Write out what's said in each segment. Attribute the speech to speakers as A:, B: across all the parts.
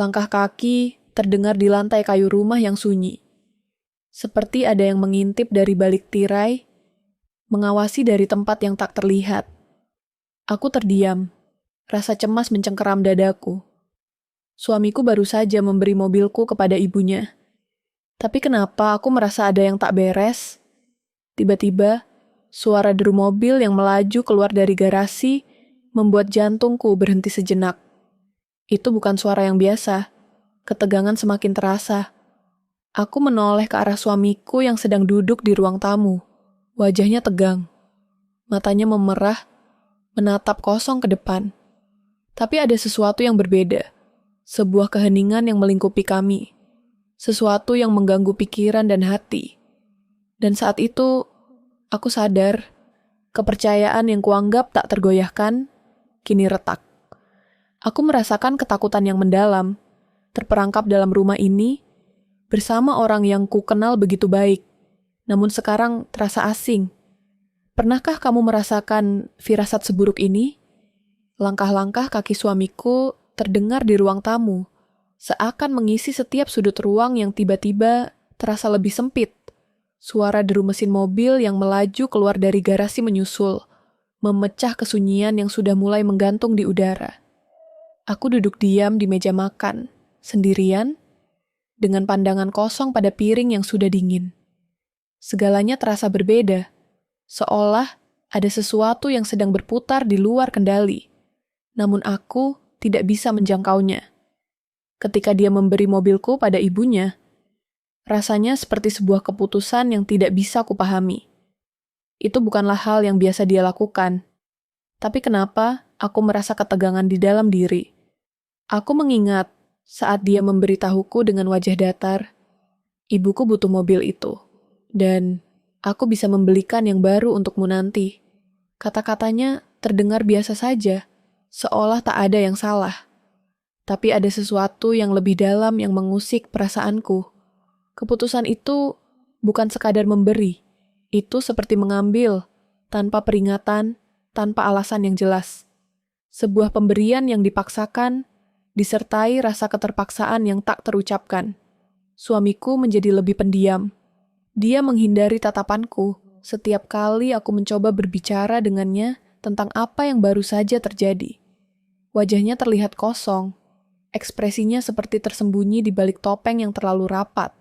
A: Langkah kaki terdengar di lantai kayu rumah yang sunyi. Seperti ada yang mengintip dari balik tirai, mengawasi dari tempat yang tak terlihat. Aku terdiam, rasa cemas mencengkeram dadaku. Suamiku baru saja memberi mobilku kepada ibunya. Tapi kenapa aku merasa ada yang tak beres? Tiba-tiba, suara deru mobil yang melaju keluar dari garasi membuat jantungku berhenti sejenak. Itu bukan suara yang biasa. Ketegangan semakin terasa. Aku menoleh ke arah suamiku yang sedang duduk di ruang tamu. Wajahnya tegang. Matanya memerah, menatap kosong ke depan. Tapi ada sesuatu yang berbeda. Sebuah keheningan yang melingkupi kami. Sesuatu yang mengganggu pikiran dan hati. Dan saat itu, aku sadar, kepercayaan yang kuanggap tak tergoyahkan, kini retak. Aku merasakan ketakutan yang mendalam, terperangkap dalam rumah ini, bersama orang yang ku kenal begitu baik, namun sekarang terasa asing. Pernahkah kamu merasakan firasat seburuk ini? Langkah-langkah kaki suamiku terdengar di ruang tamu, seakan mengisi setiap sudut ruang yang tiba-tiba terasa lebih sempit. Suara deru mesin mobil yang melaju keluar dari garasi menyusul, memecah kesunyian yang sudah mulai menggantung di udara. Aku duduk diam di meja makan, sendirian, dengan pandangan kosong pada piring yang sudah dingin. Segalanya terasa berbeda, seolah ada sesuatu yang sedang berputar di luar kendali. Namun aku tidak bisa menjangkaunya. Ketika dia memberi mobilku pada ibunya, rasanya seperti sebuah keputusan yang tidak bisa kupahami. Itu bukanlah hal yang biasa dia lakukan. Tapi kenapa aku merasa ketegangan di dalam diri? Aku mengingat saat dia memberitahuku dengan wajah datar, ibuku butuh mobil itu, dan aku bisa membelikan yang baru untukmu nanti. Kata-katanya terdengar biasa saja, seolah tak ada yang salah. Tapi ada sesuatu yang lebih dalam yang mengusik perasaanku. Keputusan itu bukan sekadar memberi, itu seperti mengambil, tanpa peringatan, tanpa alasan yang jelas. Sebuah pemberian yang dipaksakan, disertai rasa keterpaksaan yang tak terucapkan. Suamiku menjadi lebih pendiam. Dia menghindari tatapanku setiap kali aku mencoba berbicara dengannya tentang apa yang baru saja terjadi. Wajahnya terlihat kosong, ekspresinya seperti tersembunyi di balik topeng yang terlalu rapat.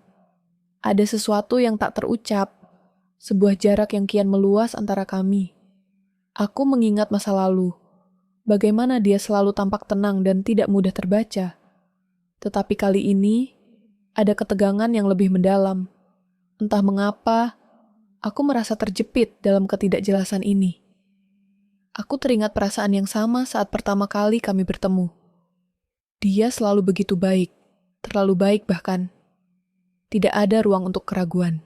A: Ada sesuatu yang tak terucap, sebuah jarak yang kian meluas antara kami. Aku mengingat masa lalu. Bagaimana dia selalu tampak tenang dan tidak mudah terbaca. Tetapi kali ini, ada ketegangan yang lebih mendalam. Entah mengapa, aku merasa terjepit dalam ketidakjelasan ini. Aku teringat perasaan yang sama saat pertama kali kami bertemu. Dia selalu begitu baik, terlalu baik bahkan. Tidak ada ruang untuk keraguan.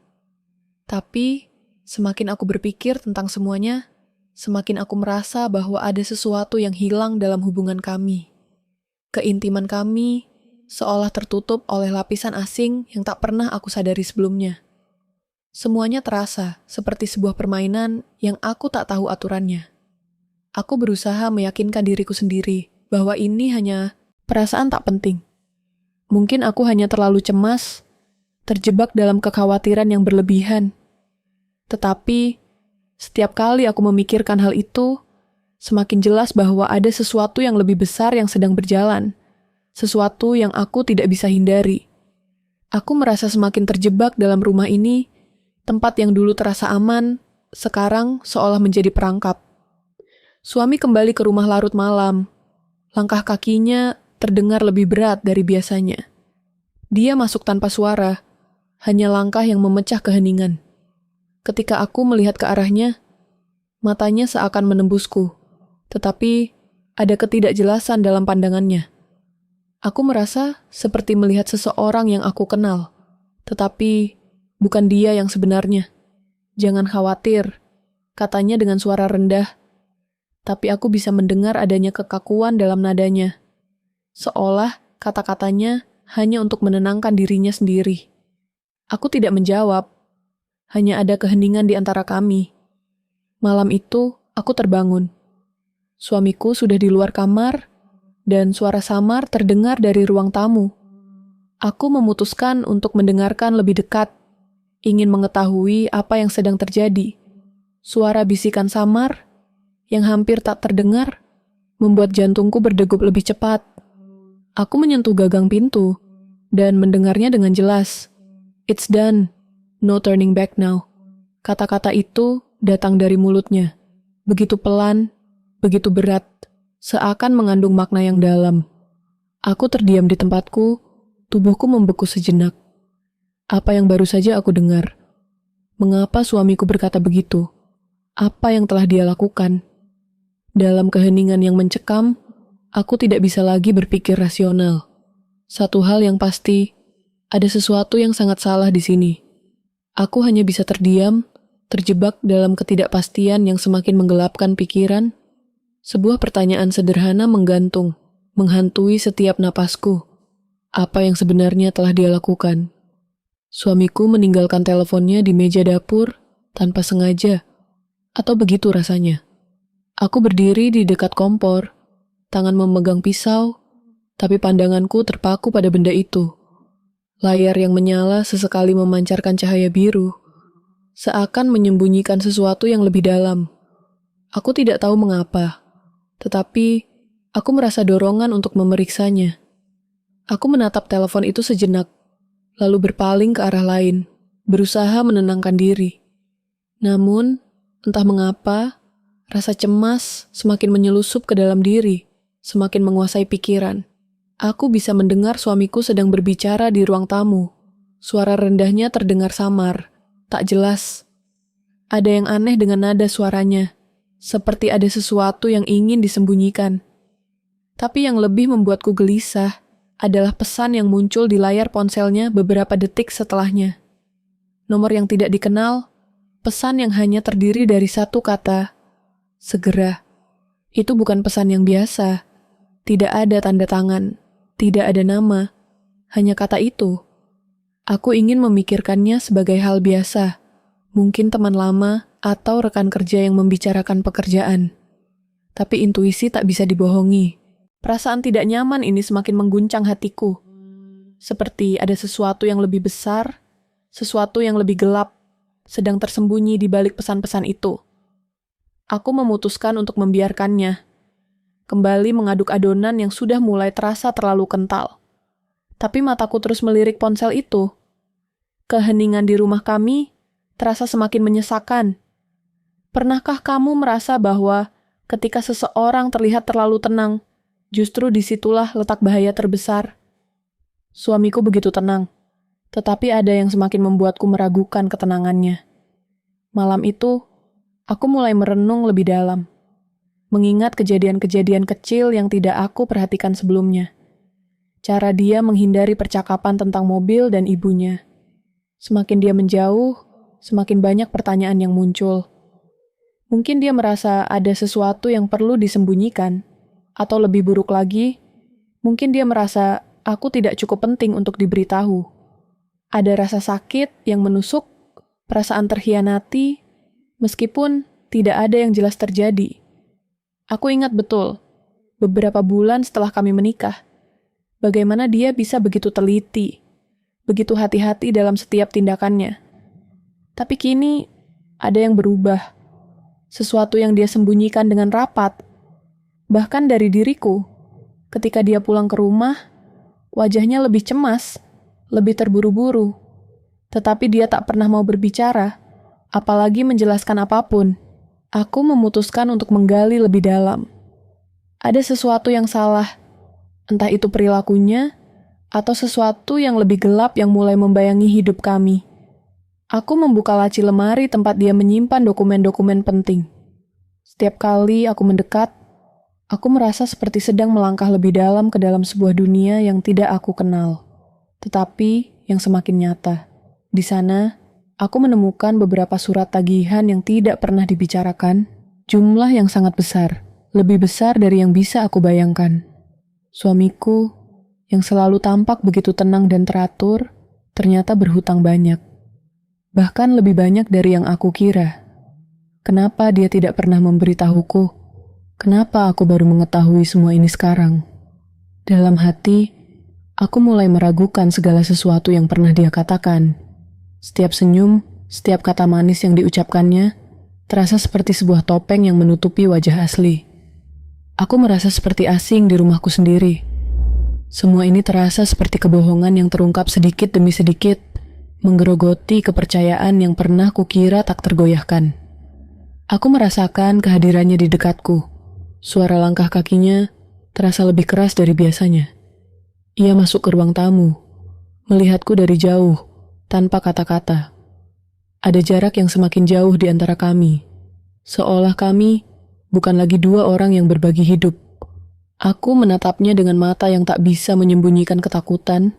A: Tapi, semakin aku berpikir tentang semuanya, semakin aku merasa bahwa ada sesuatu yang hilang dalam hubungan kami. Keintiman kami seolah tertutup oleh lapisan asing yang tak pernah aku sadari sebelumnya. Semuanya terasa seperti sebuah permainan yang aku tak tahu aturannya. Aku berusaha meyakinkan diriku sendiri bahwa ini hanya perasaan tak penting. Mungkin aku hanya terlalu cemas, terjebak dalam kekhawatiran yang berlebihan. Tetapi, setiap kali aku memikirkan hal itu, semakin jelas bahwa ada sesuatu yang lebih besar yang sedang berjalan. Sesuatu yang aku tidak bisa hindari. Aku merasa semakin terjebak dalam rumah ini, tempat yang dulu terasa aman, sekarang seolah menjadi perangkap. Suami kembali ke rumah larut malam. Langkah kakinya terdengar lebih berat dari biasanya. Dia masuk tanpa suara, hanya langkah yang memecah keheningan. Ketika aku melihat ke arahnya, matanya seakan menembusku, tetapi ada ketidakjelasan dalam pandangannya. Aku merasa seperti melihat seseorang yang aku kenal, tetapi bukan dia yang sebenarnya. Jangan khawatir, katanya dengan suara rendah, tapi aku bisa mendengar adanya kekakuan dalam nadanya. Seolah kata-katanya hanya untuk menenangkan dirinya sendiri. Aku tidak menjawab, hanya ada keheningan di antara kami. Malam itu, aku terbangun. Suamiku sudah di luar kamar, dan suara samar terdengar dari ruang tamu. Aku memutuskan untuk mendengarkan lebih dekat, ingin mengetahui apa yang sedang terjadi. Suara bisikan samar yang hampir tak terdengar membuat jantungku berdegup lebih cepat. Aku menyentuh gagang pintu dan mendengarnya dengan jelas. "It's done. No turning back now." Kata-kata itu datang dari mulutnya. Begitu pelan, begitu berat, seakan mengandung makna yang dalam. Aku terdiam di tempatku, tubuhku membeku sejenak. Apa yang baru saja aku dengar? Mengapa suamiku berkata begitu? Apa yang telah dia lakukan? Dalam keheningan yang mencekam, aku tidak bisa lagi berpikir rasional. Satu hal yang pasti, ada sesuatu yang sangat salah di sini. Aku hanya bisa terdiam, terjebak dalam ketidakpastian yang semakin menggelapkan pikiran. Sebuah pertanyaan sederhana menggantung, menghantui setiap napasku. Apa yang sebenarnya telah dia lakukan? Suamiku meninggalkan teleponnya di meja dapur tanpa sengaja, atau begitu rasanya. Aku berdiri di dekat kompor, tangan memegang pisau, tapi pandanganku terpaku pada benda itu. Layar yang menyala sesekali memancarkan cahaya biru, seakan menyembunyikan sesuatu yang lebih dalam. Aku tidak tahu mengapa, tetapi aku merasa dorongan untuk memeriksanya. Aku menatap telepon itu sejenak, lalu berpaling ke arah lain, berusaha menenangkan diri. Namun, entah mengapa, rasa cemas semakin menyelusup ke dalam diri, semakin menguasai pikiran. Aku bisa mendengar suamiku sedang berbicara di ruang tamu. Suara rendahnya terdengar samar, tak jelas. Ada yang aneh dengan nada suaranya, seperti ada sesuatu yang ingin disembunyikan. Tapi yang lebih membuatku gelisah adalah pesan yang muncul di layar ponselnya beberapa detik setelahnya. Nomor yang tidak dikenal, pesan yang hanya terdiri dari satu kata, "Segera." Itu bukan pesan yang biasa. Tidak ada tanda tangan, tidak ada nama, hanya kata itu. Aku ingin memikirkannya sebagai hal biasa, mungkin teman lama atau rekan kerja yang membicarakan pekerjaan. Tapi intuisi tak bisa dibohongi. Perasaan tidak nyaman ini semakin mengguncang hatiku. Seperti ada sesuatu yang lebih besar, sesuatu yang lebih gelap, sedang tersembunyi di balik pesan-pesan itu. Aku memutuskan untuk membiarkannya. Kembali mengaduk adonan yang sudah mulai terasa terlalu kental. Tapi mataku terus melirik ponsel itu. Keheningan di rumah kami terasa semakin menyesakan. Pernahkah kamu merasa bahwa ketika seseorang terlihat terlalu tenang, justru disitulah letak bahaya terbesar? Suamiku begitu tenang, tetapi ada yang semakin membuatku meragukan ketenangannya. Malam itu, aku mulai merenung lebih dalam. Mengingat kejadian-kejadian kecil yang tidak aku perhatikan sebelumnya. Cara dia menghindari percakapan tentang mobil dan ibunya. Semakin dia menjauh, semakin banyak pertanyaan yang muncul. Mungkin dia merasa ada sesuatu yang perlu disembunyikan, atau lebih buruk lagi, mungkin dia merasa aku tidak cukup penting untuk diberitahu. Ada rasa sakit yang menusuk, perasaan terhianati, meskipun tidak ada yang jelas terjadi. Aku ingat betul, beberapa bulan setelah kami menikah, bagaimana dia bisa begitu teliti, begitu hati-hati dalam setiap tindakannya. Tapi kini, ada yang berubah. Sesuatu yang dia sembunyikan dengan rapat. Bahkan dari diriku, ketika dia pulang ke rumah, wajahnya lebih cemas, lebih terburu-buru. Tetapi dia tak pernah mau berbicara, apalagi menjelaskan apapun. Aku memutuskan untuk menggali lebih dalam. Ada sesuatu yang salah, entah itu perilakunya, atau sesuatu yang lebih gelap yang mulai membayangi hidup kami. Aku membuka laci lemari tempat dia menyimpan dokumen-dokumen penting. Setiap kali aku mendekat, aku merasa seperti sedang melangkah lebih dalam ke dalam sebuah dunia yang tidak aku kenal. Tetapi yang semakin nyata. Di sana, aku menemukan beberapa surat tagihan yang tidak pernah dibicarakan, jumlah yang sangat besar, lebih besar dari yang bisa aku bayangkan. Suamiku, yang selalu tampak begitu tenang dan teratur, ternyata berhutang banyak. Bahkan lebih banyak dari yang aku kira. Kenapa dia tidak pernah memberitahuku? Kenapa aku baru mengetahui semua ini sekarang? Dalam hati, aku mulai meragukan segala sesuatu yang pernah dia katakan. Setiap senyum, setiap kata manis yang diucapkannya, terasa seperti sebuah topeng yang menutupi wajah asli. Aku merasa seperti asing di rumahku sendiri. Semua ini terasa seperti kebohongan yang terungkap sedikit demi sedikit, menggerogoti kepercayaan yang pernah kukira tak tergoyahkan. Aku merasakan kehadirannya di dekatku. Suara langkah kakinya terasa lebih keras dari biasanya. Ia masuk ke ruang tamu, melihatku dari jauh, tanpa kata-kata. Ada jarak yang semakin jauh di antara kami, seolah kami bukan lagi dua orang yang berbagi hidup. Aku menatapnya dengan mata yang tak bisa menyembunyikan ketakutan,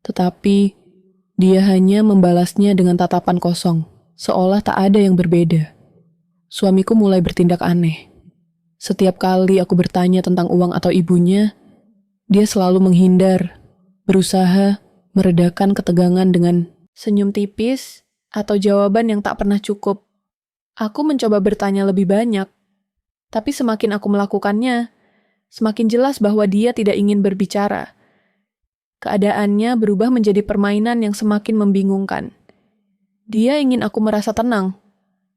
A: tetapi dia hanya membalasnya dengan tatapan kosong, seolah tak ada yang berbeda. Suamiku mulai bertindak aneh. Setiap kali aku bertanya tentang uang atau ibunya, dia selalu menghindar, berusaha meredakan ketegangan dengan senyum tipis atau jawaban yang tak pernah cukup. Aku mencoba bertanya lebih banyak, tapi semakin aku melakukannya, semakin jelas bahwa dia tidak ingin berbicara. Keadaannya berubah menjadi permainan yang semakin membingungkan. Dia ingin aku merasa tenang,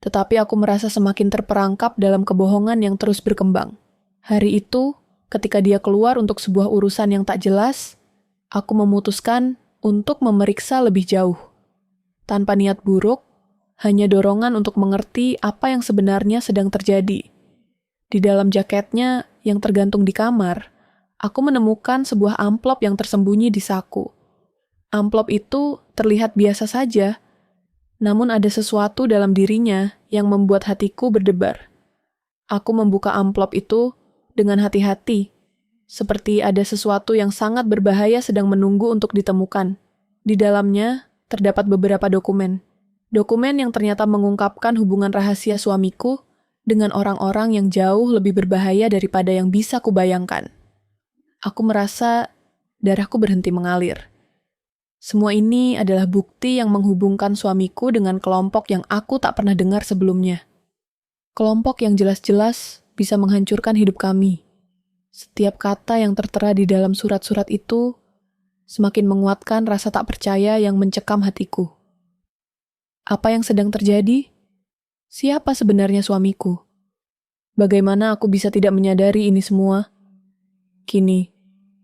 A: tetapi aku merasa semakin terperangkap dalam kebohongan yang terus berkembang. Hari itu, ketika dia keluar untuk sebuah urusan yang tak jelas, aku memutuskan untuk memeriksa lebih jauh. Tanpa niat buruk, hanya dorongan untuk mengerti apa yang sebenarnya sedang terjadi. Di dalam jaketnya yang tergantung di kamar, aku menemukan sebuah amplop yang tersembunyi di saku. Amplop itu terlihat biasa saja, namun ada sesuatu dalam dirinya yang membuat hatiku berdebar. Aku membuka amplop itu dengan hati-hati, seperti ada sesuatu yang sangat berbahaya sedang menunggu untuk ditemukan. Di dalamnya terdapat beberapa dokumen. Dokumen yang ternyata mengungkapkan hubungan rahasia suamiku dengan orang-orang yang jauh lebih berbahaya daripada yang bisa kubayangkan. Aku merasa darahku berhenti mengalir. Semua ini adalah bukti yang menghubungkan suamiku dengan kelompok yang aku tak pernah dengar sebelumnya. Kelompok yang jelas-jelas bisa menghancurkan hidup kami. Setiap kata yang tertera di dalam surat-surat itu semakin menguatkan rasa tak percaya yang mencekam hatiku. Apa yang sedang terjadi? Siapa sebenarnya suamiku? Bagaimana aku bisa tidak menyadari ini semua? Kini,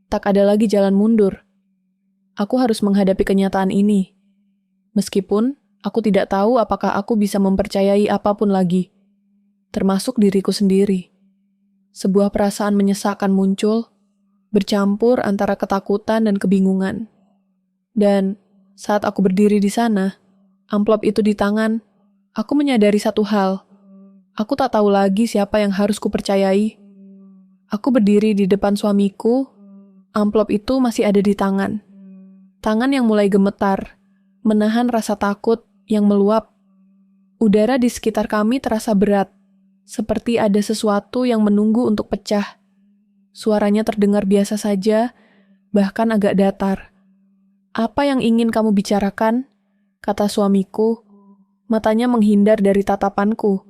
A: tak ada lagi jalan mundur. Aku harus menghadapi kenyataan ini. Meskipun aku tidak tahu apakah aku bisa mempercayai apapun lagi, termasuk diriku sendiri. Sebuah perasaan menyesakkan muncul, bercampur antara ketakutan dan kebingungan. Dan saat aku berdiri di sana, amplop itu di tangan, aku menyadari satu hal. Aku tak tahu lagi siapa yang harus kupercayai. Aku berdiri di depan suamiku, amplop itu masih ada di tangan. Tangan yang mulai gemetar, menahan rasa takut yang meluap. Udara di sekitar kami terasa berat, seperti ada sesuatu yang menunggu untuk pecah. Suaranya terdengar biasa saja, bahkan agak datar. "Apa yang ingin kamu bicarakan?" kata suamiku. Matanya menghindar dari tatapanku,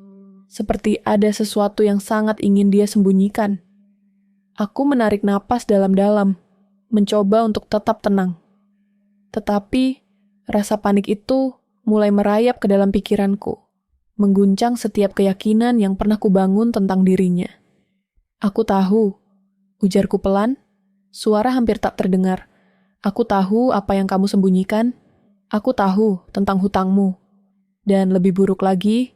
A: seperti ada sesuatu yang sangat ingin dia sembunyikan. Aku menarik napas dalam-dalam, mencoba untuk tetap tenang. Tetapi, rasa panik itu mulai merayap ke dalam pikiranku, mengguncang setiap keyakinan yang pernah kubangun tentang dirinya. "Aku tahu," ujarku pelan, suara hampir tak terdengar. "Aku tahu apa yang kamu sembunyikan. Aku tahu tentang hutangmu. Dan lebih buruk lagi,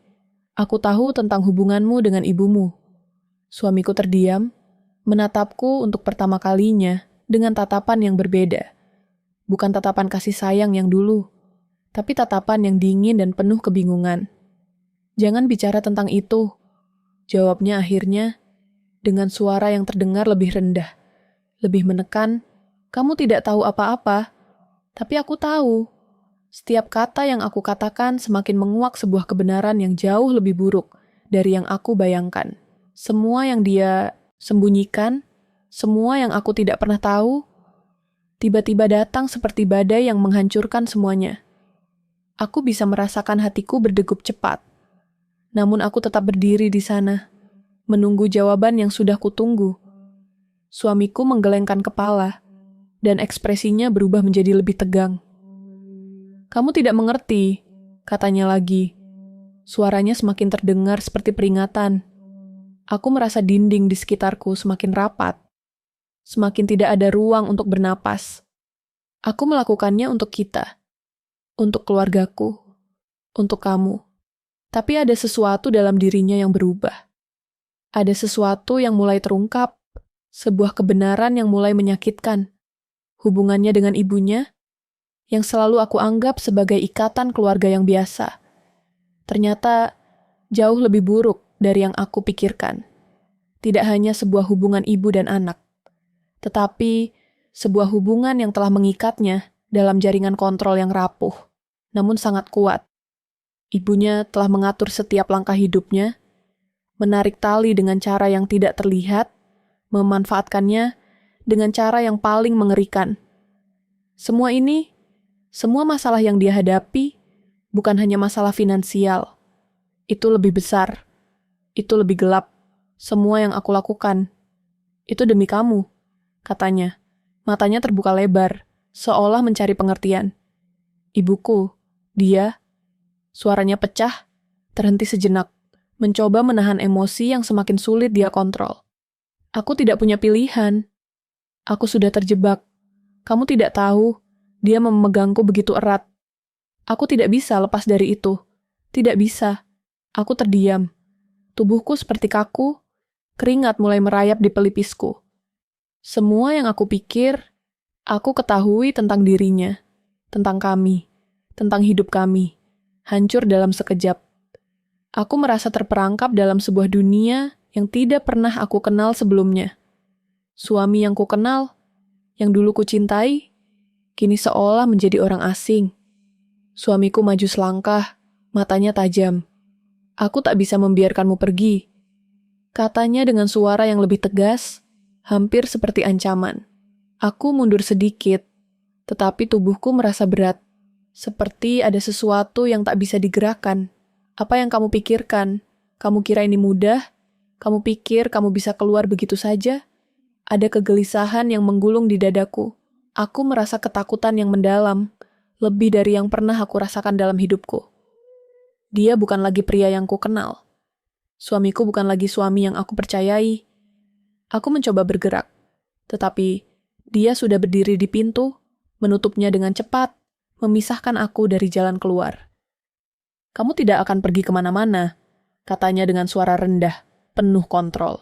A: aku tahu tentang hubunganmu dengan ibumu." Suamiku terdiam, menatapku untuk pertama kalinya dengan tatapan yang berbeda. Bukan tatapan kasih sayang yang dulu, tapi tatapan yang dingin dan penuh kebingungan. "Jangan bicara tentang itu," jawabnya akhirnya, dengan suara yang terdengar lebih rendah, lebih menekan. "Kamu tidak tahu apa-apa, tapi aku tahu." Setiap kata yang aku katakan semakin menguak sebuah kebenaran yang jauh lebih buruk dari yang aku bayangkan. Semua yang dia sembunyikan, semua yang aku tidak pernah tahu, tiba-tiba datang seperti badai yang menghancurkan semuanya. Aku bisa merasakan hatiku berdegup cepat. Namun aku tetap berdiri di sana, menunggu jawaban yang sudah kutunggu. Suamiku menggelengkan kepala, dan ekspresinya berubah menjadi lebih tegang. Kamu tidak mengerti, katanya lagi. Suaranya semakin terdengar seperti peringatan. Aku merasa dinding di sekitarku semakin rapat. Semakin tidak ada ruang untuk bernapas. Aku melakukannya untuk kita. Untuk keluargaku. Untuk kamu. Tapi ada sesuatu dalam dirinya yang berubah. Ada sesuatu yang mulai terungkap. Sebuah kebenaran yang mulai menyakitkan. Hubungannya dengan ibunya, yang selalu aku anggap sebagai ikatan keluarga yang biasa. Ternyata jauh lebih buruk dari yang aku pikirkan. Tidak hanya sebuah hubungan ibu dan anak, tetapi sebuah hubungan yang telah mengikatnya dalam jaringan kontrol yang rapuh, namun sangat kuat. Ibunya telah mengatur setiap langkah hidupnya, menarik tali dengan cara yang tidak terlihat, memanfaatkannya dengan cara yang paling mengerikan. Semua ini, semua masalah yang dia hadapi, bukan hanya masalah finansial. Itu lebih besar. Itu lebih gelap. Semua yang aku lakukan. Itu demi kamu, katanya. Matanya terbuka lebar, seolah mencari pengertian. Ibuku, dia, suaranya pecah, terhenti sejenak, mencoba menahan emosi yang semakin sulit dia kontrol. Aku tidak punya pilihan. Aku sudah terjebak. Kamu tidak tahu, dia memegangku begitu erat. Aku tidak bisa lepas dari itu. Tidak bisa. Aku terdiam. Tubuhku seperti kaku, keringat mulai merayap di pelipisku. Semua yang aku pikir, aku ketahui tentang dirinya, tentang kami, tentang hidup kami, hancur dalam sekejap. Aku merasa terperangkap dalam sebuah dunia yang tidak pernah aku kenal sebelumnya. Suami yang ku kenal, yang dulu ku cintai, kini seolah menjadi orang asing. Suamiku maju selangkah, matanya tajam. Aku tak bisa membiarkanmu pergi. Katanya dengan suara yang lebih tegas, hampir seperti ancaman. Aku mundur sedikit, tetapi tubuhku merasa berat. Seperti ada sesuatu yang tak bisa digerakkan. Apa yang kamu pikirkan? Kamu kira ini mudah? Kamu pikir kamu bisa keluar begitu saja? Ada kegelisahan yang menggulung di dadaku. Aku merasa ketakutan yang mendalam, lebih dari yang pernah aku rasakan dalam hidupku. Dia bukan lagi pria yang ku kenal. Suamiku bukan lagi suami yang aku percayai. Aku mencoba bergerak, tetapi dia sudah berdiri di pintu, menutupnya dengan cepat, memisahkan aku dari jalan keluar. Kamu tidak akan pergi kemana-mana, katanya dengan suara rendah, penuh kontrol.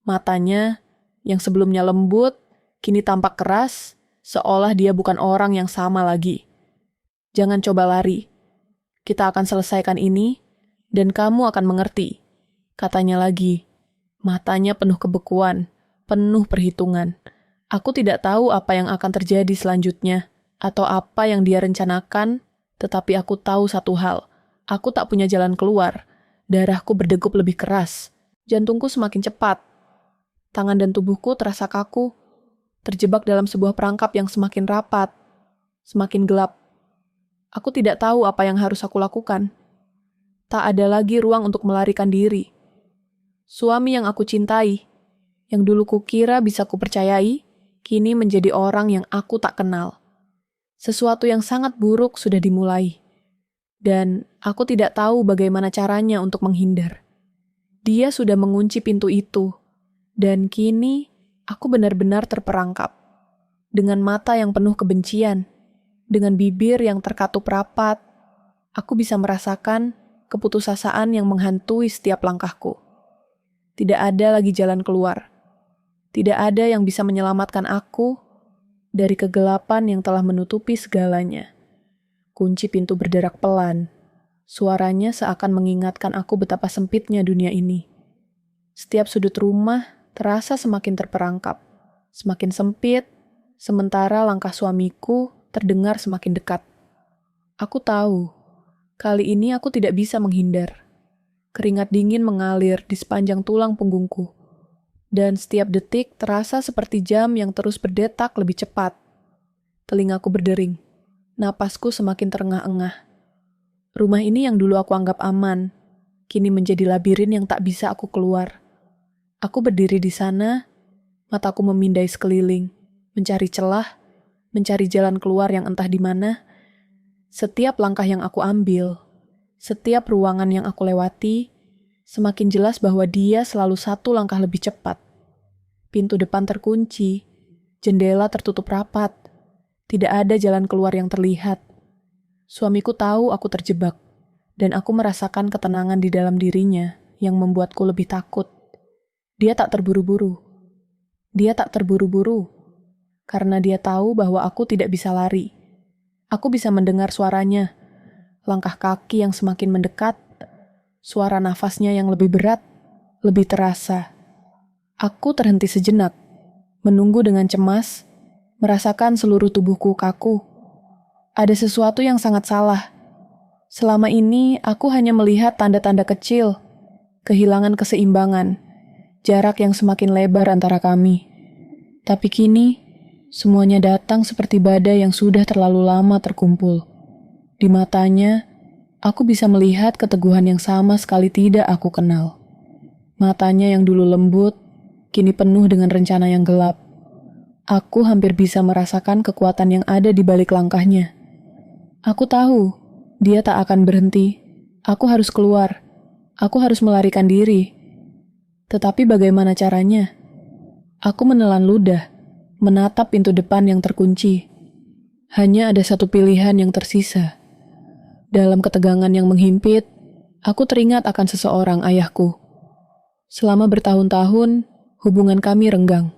A: Matanya, yang sebelumnya lembut, kini tampak keras, seolah dia bukan orang yang sama lagi. Jangan coba lari. Kita akan selesaikan ini, dan kamu akan mengerti. Katanya lagi. Matanya penuh kebekuan, penuh perhitungan. Aku tidak tahu apa yang akan terjadi selanjutnya, atau apa yang dia rencanakan, tetapi aku tahu satu hal. Aku tak punya jalan keluar. Darahku berdegup lebih keras. Jantungku semakin cepat. Tangan dan tubuhku terasa kaku, terjebak dalam sebuah perangkap yang semakin rapat, semakin gelap. Aku tidak tahu apa yang harus aku lakukan. Tak ada lagi ruang untuk melarikan diri. Suami yang aku cintai, yang dulu kukira bisa kupercayai, kini menjadi orang yang aku tak kenal. Sesuatu yang sangat buruk sudah dimulai. Dan aku tidak tahu bagaimana caranya untuk menghindar. Dia sudah mengunci pintu itu, dan kini aku benar-benar terperangkap. Dengan mata yang penuh kebencian, dengan bibir yang terkatup rapat, aku bisa merasakan keputusasaan yang menghantui setiap langkahku. Tidak ada lagi jalan keluar. Tidak ada yang bisa menyelamatkan aku dari kegelapan yang telah menutupi segalanya. Kunci pintu berderak pelan. Suaranya seakan mengingatkan aku betapa sempitnya dunia ini. Setiap sudut rumah terasa semakin terperangkap, semakin sempit, sementara langkah suamiku terdengar semakin dekat. Aku tahu, kali ini aku tidak bisa menghindar. Keringat dingin mengalir di sepanjang tulang punggungku, dan setiap detik terasa seperti jam yang terus berdetak lebih cepat. Telingaku berdering, napasku semakin terengah-engah. Rumah ini yang dulu aku anggap aman, kini menjadi labirin yang tak bisa aku keluar. Aku berdiri di sana, Mataku memindai sekeliling, mencari celah, mencari jalan keluar yang entah di mana. Setiap langkah yang aku ambil, setiap ruangan yang aku lewati, semakin jelas bahwa dia selalu satu langkah lebih cepat. Pintu depan terkunci, jendela tertutup rapat, tidak ada jalan keluar yang terlihat. Suamiku tahu aku terjebak, dan aku merasakan ketenangan di dalam dirinya yang membuatku lebih takut. Dia tak terburu-buru. Dia tak terburu-buru, karena dia tahu bahwa aku tidak bisa lari. Aku bisa mendengar suaranya, langkah kaki yang semakin mendekat, suara nafasnya yang lebih berat, lebih terasa. Aku terhenti sejenak, menunggu dengan cemas, merasakan seluruh tubuhku kaku. Ada sesuatu yang sangat salah. Selama ini, aku hanya melihat tanda-tanda kecil, kehilangan keseimbangan, jarak yang semakin lebar antara kami. Tapi kini, semuanya datang seperti badai yang sudah terlalu lama terkumpul. Di matanya, aku bisa melihat keteguhan yang sama sekali tidak aku kenal. Matanya yang dulu lembut, kini penuh dengan rencana yang gelap. Aku hampir bisa merasakan kekuatan yang ada di balik langkahnya. Aku tahu, dia tak akan berhenti. Aku harus keluar. Aku harus melarikan diri. Tetapi bagaimana caranya? Aku menelan ludah, menatap pintu depan yang terkunci. Hanya ada satu pilihan yang tersisa. Dalam ketegangan yang menghimpit, aku teringat akan seseorang, ayahku. Selama bertahun-tahun, hubungan kami renggang.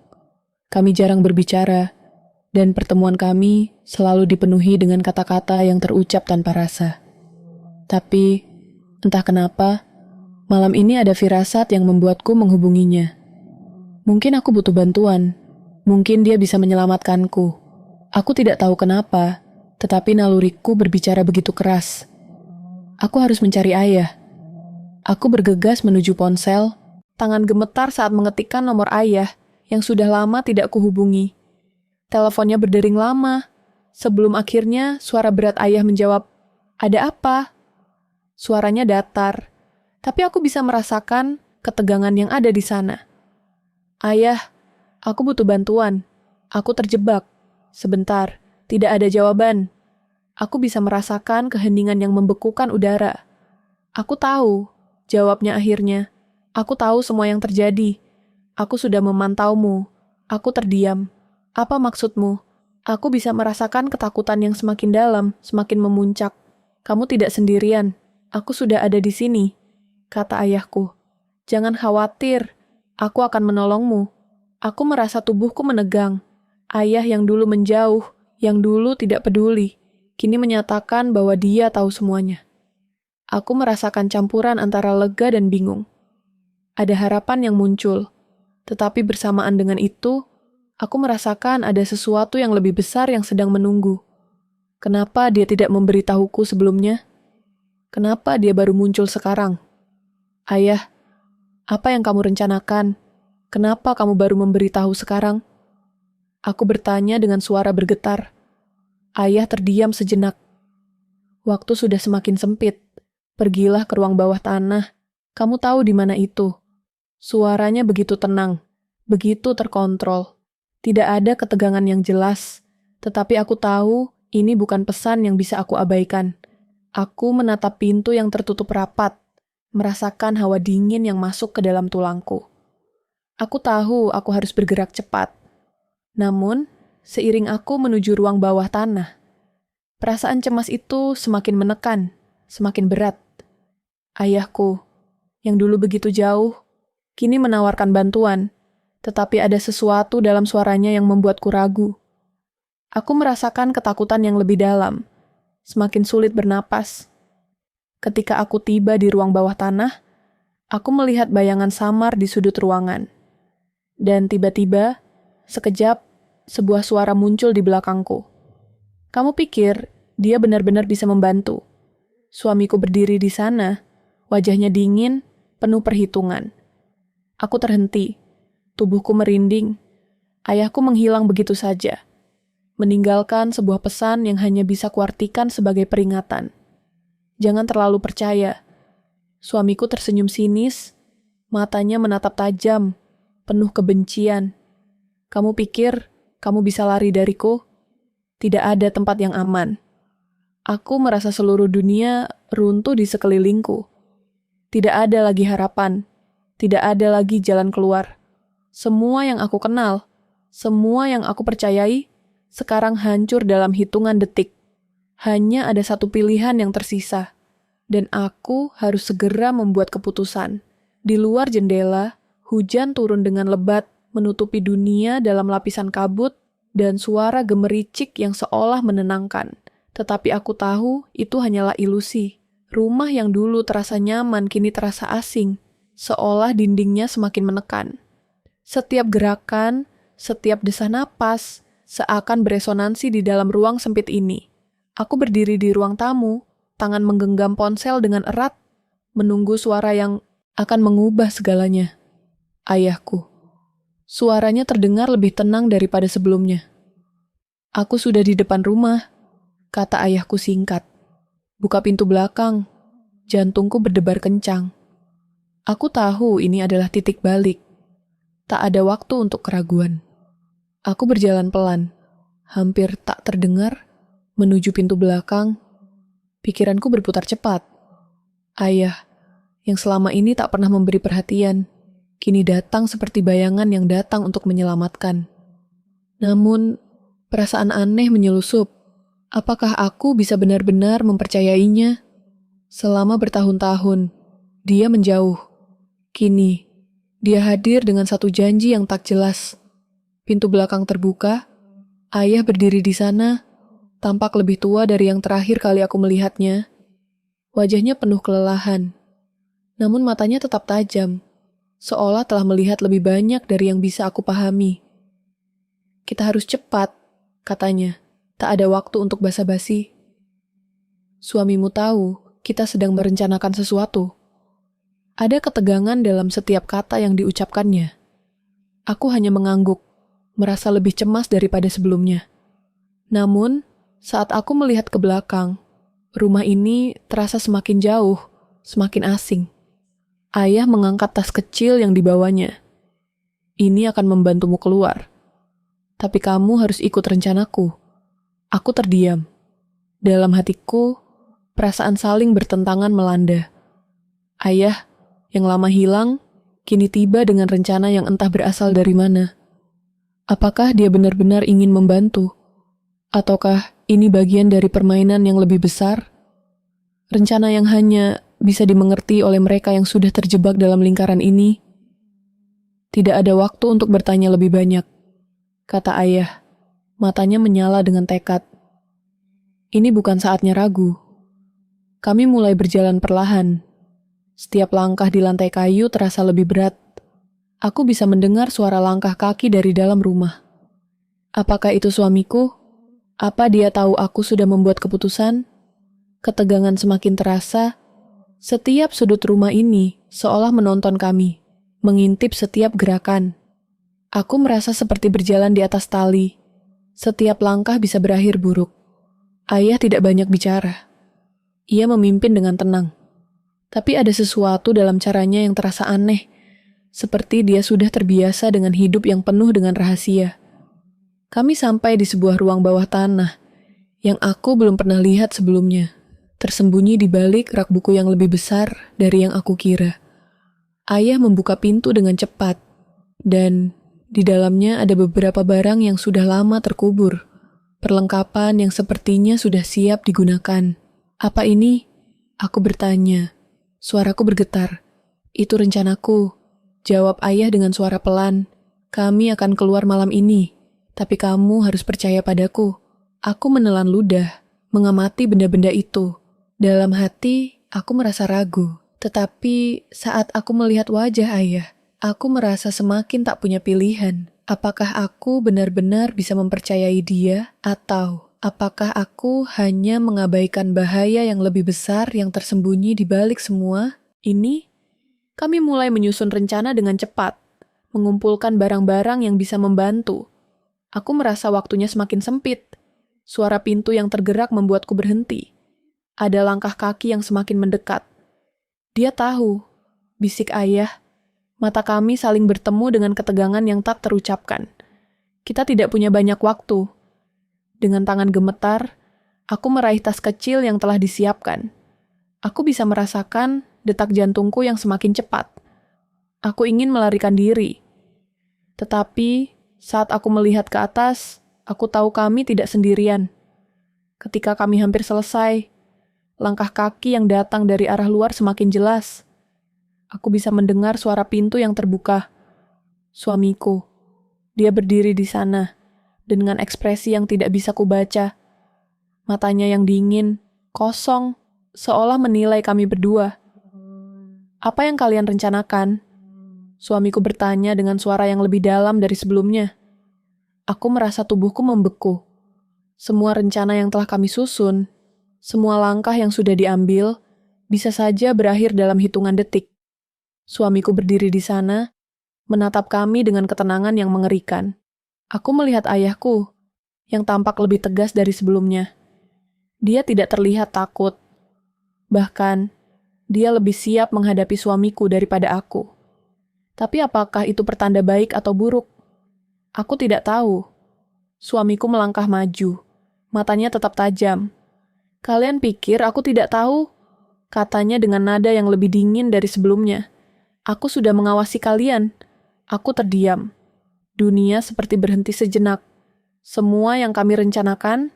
A: Kami jarang berbicara, dan pertemuan kami selalu dipenuhi dengan kata-kata yang terucap tanpa rasa. Tapi, entah kenapa, malam ini ada firasat yang membuatku menghubunginya. Mungkin aku butuh bantuan. Mungkin dia bisa menyelamatkanku. Aku tidak tahu kenapa, tetapi naluriku berbicara begitu keras. Aku harus mencari ayah. Aku bergegas menuju ponsel, tangan gemetar saat mengetikkan nomor ayah yang sudah lama tidak kuhubungi. Teleponnya berdering lama, sebelum akhirnya suara berat ayah menjawab, "Ada apa?" Suaranya datar, tapi aku bisa merasakan ketegangan yang ada di sana. "Ayah, aku butuh bantuan. Aku terjebak. Sebentar, tidak ada jawaban." Aku bisa merasakan keheningan yang membekukan udara. Aku tahu, jawabnya akhirnya. Aku tahu semua yang terjadi. Aku sudah memantaumu. Aku terdiam. Apa maksudmu? Aku bisa merasakan ketakutan yang semakin dalam, semakin memuncak. Kamu tidak sendirian. Aku sudah ada di sini, kata ayahku. Jangan khawatir. Aku akan menolongmu. Aku merasa tubuhku menegang. Ayah yang dulu menjauh, yang dulu tidak peduli, kini menyatakan bahwa dia tahu semuanya. Aku merasakan campuran antara lega dan bingung. Ada harapan yang muncul, tetapi bersamaan dengan itu, aku merasakan ada sesuatu yang lebih besar yang sedang menunggu. Kenapa dia tidak memberitahuku sebelumnya? Kenapa dia baru muncul sekarang? Ayah, apa yang kamu rencanakan? Kenapa kamu baru memberitahu sekarang? Aku bertanya dengan suara bergetar. Ayah terdiam sejenak. Waktu sudah semakin sempit. Pergilah ke ruang bawah tanah. Kamu tahu di mana itu. Suaranya begitu tenang, begitu terkontrol. Tidak ada ketegangan yang jelas, tetapi aku tahu ini bukan pesan yang bisa aku abaikan. Aku menatap pintu yang tertutup rapat, merasakan hawa dingin yang masuk ke dalam tulangku. Aku tahu aku harus bergerak cepat. Namun, seiring aku menuju ruang bawah tanah, perasaan cemas itu semakin menekan, semakin berat. Ayahku, yang dulu begitu jauh, kini menawarkan bantuan, tetapi ada sesuatu dalam suaranya yang membuatku ragu. Aku merasakan ketakutan yang lebih dalam, semakin sulit bernapas. Ketika aku tiba di ruang bawah tanah, aku melihat bayangan samar di sudut ruangan. Dan tiba-tiba, sekejap, sebuah suara muncul di belakangku. Kamu pikir dia benar-benar bisa membantu? Suamiku berdiri di sana, wajahnya dingin, penuh perhitungan. Aku terhenti, tubuhku merinding. Ayahku menghilang begitu saja, meninggalkan sebuah pesan yang hanya bisa kuartikan sebagai peringatan. Jangan terlalu percaya. Suamiku tersenyum sinis, matanya menatap tajam, penuh kebencian. Kamu pikir kamu bisa lari dariku? Tidak ada tempat yang aman. Aku merasa seluruh dunia runtuh di sekelilingku. Tidak ada lagi harapan. Tidak ada lagi jalan keluar. Semua yang aku kenal, semua yang aku percayai, sekarang hancur dalam hitungan detik. Hanya ada satu pilihan yang tersisa. Dan aku harus segera membuat keputusan. Di luar jendela, hujan turun dengan lebat, menutupi dunia dalam lapisan kabut, dan suara gemericik yang seolah menenangkan. Tetapi aku tahu itu hanyalah ilusi. Rumah yang dulu terasa nyaman kini terasa asing, seolah dindingnya semakin menekan. Setiap gerakan, setiap desah napas, seakan beresonansi di dalam ruang sempit ini. Aku berdiri di ruang tamu, tangan menggenggam ponsel dengan erat, menunggu suara yang akan mengubah segalanya. Ayahku. Suaranya terdengar lebih tenang daripada sebelumnya. Aku sudah di depan rumah, kata ayahku singkat. Buka pintu belakang, jantungku berdebar kencang. Aku tahu ini adalah titik balik. Tak ada waktu untuk keraguan. Aku berjalan pelan, hampir tak terdengar, menuju pintu belakang. Pikiranku berputar cepat. Ayah, yang selama ini tak pernah memberi perhatian, kini datang seperti bayangan yang datang untuk menyelamatkan. Namun, perasaan aneh menyelusup. Apakah aku bisa benar-benar mempercayainya? Selama bertahun-tahun, dia menjauh. Kini, dia hadir dengan satu janji yang tak jelas. Pintu belakang terbuka, ayah berdiri di sana, tampak lebih tua dari yang terakhir kali aku melihatnya. Wajahnya penuh kelelahan, namun matanya tetap tajam, seolah telah melihat lebih banyak dari yang bisa aku pahami. Kita harus cepat, katanya. Tak ada waktu untuk basa-basi. Suamimu tahu kita sedang merencanakan sesuatu. Ada ketegangan dalam setiap kata yang diucapkannya. Aku hanya mengangguk, merasa lebih cemas daripada sebelumnya. Namun, saat aku melihat ke belakang, rumah ini terasa semakin jauh, semakin asing. Ayah mengangkat tas kecil yang dibawanya. Ini akan membantumu keluar. Tapi kamu harus ikut rencanaku. Aku terdiam. Dalam hatiku, perasaan saling bertentangan melanda. Ayah, yang lama hilang, kini tiba dengan rencana yang entah berasal dari mana. Apakah dia benar-benar ingin membantu? Ataukah ini bagian dari permainan yang lebih besar? Rencana yang hanya bisa dimengerti oleh mereka yang sudah terjebak dalam lingkaran ini? Tidak ada waktu untuk bertanya lebih banyak, kata ayah. Matanya menyala dengan tekad. Ini bukan saatnya ragu. Kami mulai berjalan perlahan. Setiap langkah di lantai kayu terasa lebih berat. Aku bisa mendengar suara langkah kaki dari dalam rumah. Apakah itu suamiku? Apa dia tahu aku sudah membuat keputusan? Ketegangan semakin terasa. Setiap sudut rumah ini seolah menonton kami, mengintip setiap gerakan. Aku merasa seperti berjalan di atas tali. Setiap langkah bisa berakhir buruk. Ayah tidak banyak bicara. Ia memimpin dengan tenang. Tapi ada sesuatu dalam caranya yang terasa aneh. Seperti dia sudah terbiasa dengan hidup yang penuh dengan rahasia. Kami sampai di sebuah ruang bawah tanah yang aku belum pernah lihat sebelumnya. Tersembunyi di balik rak buku yang lebih besar dari yang aku kira. Ayah membuka pintu dengan cepat. Dan di dalamnya ada beberapa barang yang sudah lama terkubur. Perlengkapan yang sepertinya sudah siap digunakan. Apa ini? Aku bertanya. Suaraku bergetar. Itu rencanaku. Jawab ayah dengan suara pelan. Kami akan keluar malam ini. Tapi kamu harus percaya padaku. Aku menelan ludah, mengamati benda-benda itu. Dalam hati, aku merasa ragu. Tetapi saat aku melihat wajah ayah, aku merasa semakin tak punya pilihan. Apakah aku benar-benar bisa mempercayai dia, atau apakah aku hanya mengabaikan bahaya yang lebih besar yang tersembunyi di balik semua ini? Kami mulai menyusun rencana dengan cepat, mengumpulkan barang-barang yang bisa membantu. Aku merasa waktunya semakin sempit. Suara pintu yang tergerak membuatku berhenti. Ada langkah kaki yang semakin mendekat. Dia tahu, bisik ayah. Mata kami saling bertemu dengan ketegangan yang tak terucapkan. Kita tidak punya banyak waktu. Dengan tangan gemetar, aku meraih tas kecil yang telah disiapkan. Aku bisa merasakan detak jantungku yang semakin cepat. Aku ingin melarikan diri. Tetapi, saat aku melihat ke atas, aku tahu kami tidak sendirian. Ketika kami hampir selesai, langkah kaki yang datang dari arah luar semakin jelas. Aku bisa mendengar suara pintu yang terbuka. Suamiku. Dia berdiri di sana, dengan ekspresi yang tidak bisa kubaca. Matanya yang dingin, kosong, seolah menilai kami berdua. Apa yang kalian rencanakan? Suamiku bertanya dengan suara yang lebih dalam dari sebelumnya. Aku merasa tubuhku membeku. Semua rencana yang telah kami susun, semua langkah yang sudah diambil, bisa saja berakhir dalam hitungan detik. Suamiku berdiri di sana, menatap kami dengan ketenangan yang mengerikan. Aku melihat ayahku, yang tampak lebih tegas dari sebelumnya. Dia tidak terlihat takut. Bahkan, dia lebih siap menghadapi suamiku daripada aku. Tapi apakah itu pertanda baik atau buruk? Aku tidak tahu. Suamiku melangkah maju. Matanya tetap tajam. Kalian pikir aku tidak tahu? Katanya dengan nada yang lebih dingin dari sebelumnya. Aku sudah mengawasi kalian. Aku terdiam. Dunia seperti berhenti sejenak. Semua yang kami rencanakan,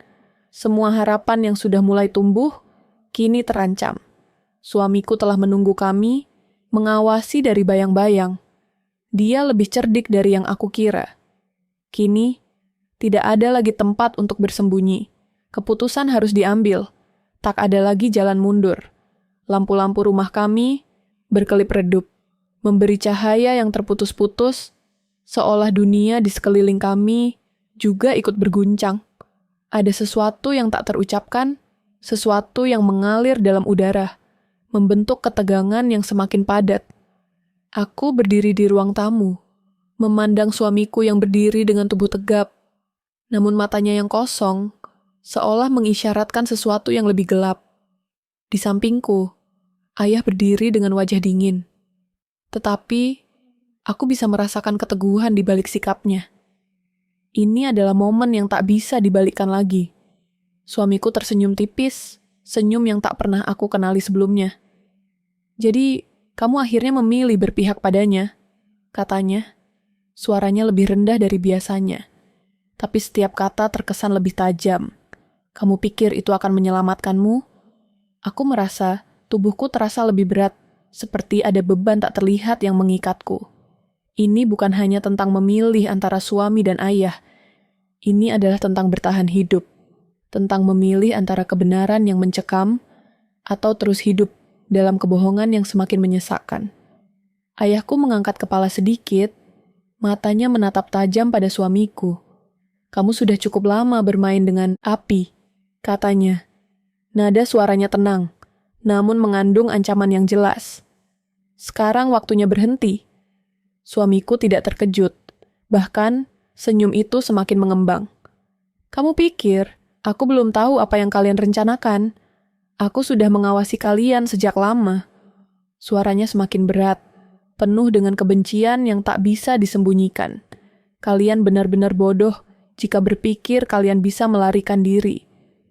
A: semua harapan yang sudah mulai tumbuh, kini terancam. Suamiku telah menunggu kami, mengawasi dari bayang-bayang. Dia lebih cerdik dari yang aku kira. Kini, tidak ada lagi tempat untuk bersembunyi. Keputusan harus diambil. Tak ada lagi jalan mundur. Lampu-lampu rumah kami berkelip redup, memberi cahaya yang terputus-putus, seolah dunia di sekeliling kami juga ikut berguncang. Ada sesuatu yang tak terucapkan, sesuatu yang mengalir dalam udara, membentuk ketegangan yang semakin padat. Aku berdiri di ruang tamu, memandang suamiku yang berdiri dengan tubuh tegap, namun matanya yang kosong, seolah mengisyaratkan sesuatu yang lebih gelap. Di sampingku, ayah berdiri dengan wajah dingin. Tetapi, aku bisa merasakan keteguhan di balik sikapnya. Ini adalah momen yang tak bisa dibalikkan lagi. Suamiku tersenyum tipis, senyum yang tak pernah aku kenali sebelumnya. Jadi, kamu akhirnya memilih berpihak padanya, katanya. Suaranya lebih rendah dari biasanya. Tapi setiap kata terkesan lebih tajam. Kamu pikir itu akan menyelamatkanmu? Aku merasa tubuhku terasa lebih berat, seperti ada beban tak terlihat yang mengikatku. Ini bukan hanya tentang memilih antara suami dan ayah. Ini adalah tentang bertahan hidup. Tentang memilih antara kebenaran yang mencekam atau terus hidup dalam kebohongan yang semakin menyesakkan. Ayahku mengangkat kepala sedikit, matanya menatap tajam pada suamiku. Kamu sudah cukup lama bermain dengan api, katanya. Nada suaranya tenang, namun mengandung ancaman yang jelas. Sekarang waktunya berhenti. Suamiku tidak terkejut. Bahkan, senyum itu semakin mengembang. Kamu pikir, aku belum tahu apa yang kalian rencanakan? Aku sudah mengawasi kalian sejak lama. Suaranya semakin berat, penuh dengan kebencian yang tak bisa disembunyikan. Kalian benar-benar bodoh jika berpikir kalian bisa melarikan diri.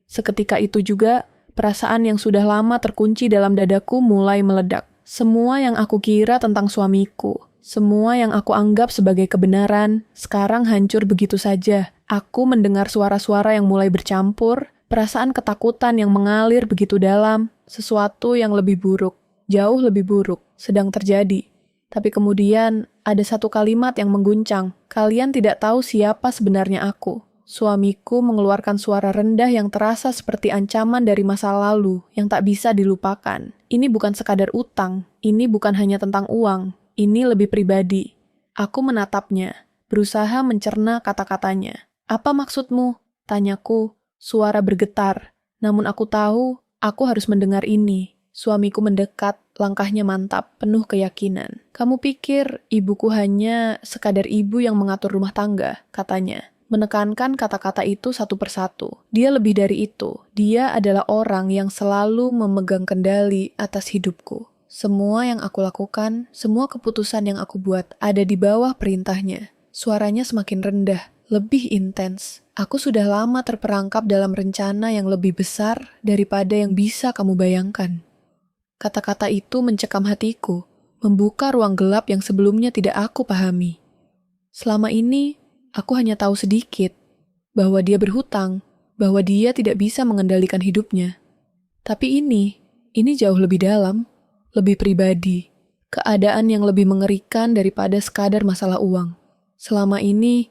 A: Seketika itu juga, perasaan yang sudah lama terkunci dalam dadaku mulai meledak. Semua yang aku kira tentang suamiku, semua yang aku anggap sebagai kebenaran, sekarang hancur begitu saja. Aku mendengar suara-suara yang mulai bercampur, perasaan ketakutan yang mengalir begitu dalam, sesuatu yang lebih buruk, jauh lebih buruk, sedang terjadi. Tapi kemudian, ada satu kalimat yang mengguncang. Kalian tidak tahu siapa sebenarnya aku. Suamiku mengeluarkan suara rendah yang terasa seperti ancaman dari masa lalu yang tak bisa dilupakan. Ini bukan sekadar utang, ini bukan hanya tentang uang, ini lebih pribadi. Aku menatapnya, berusaha mencerna kata-katanya. Apa maksudmu? Tanyaku, suara bergetar. Namun aku tahu, aku harus mendengar ini. Suamiku mendekat, langkahnya mantap, penuh keyakinan. Kamu pikir ibuku hanya sekadar ibu yang mengatur rumah tangga, katanya. Menekankan kata-kata itu satu persatu. Dia lebih dari itu. Dia adalah orang yang selalu memegang kendali atas hidupku. Semua yang aku lakukan, semua keputusan yang aku buat ada di bawah perintahnya. Suaranya semakin rendah, lebih intens. Aku sudah lama terperangkap dalam rencana yang lebih besar daripada yang bisa kamu bayangkan. Kata-kata itu mencekam hatiku, membuka ruang gelap yang sebelumnya tidak aku pahami. Selama ini, aku hanya tahu sedikit, bahwa dia berhutang, bahwa dia tidak bisa mengendalikan hidupnya. Tapi ini jauh lebih dalam, lebih pribadi, keadaan yang lebih mengerikan daripada sekadar masalah uang. Selama ini,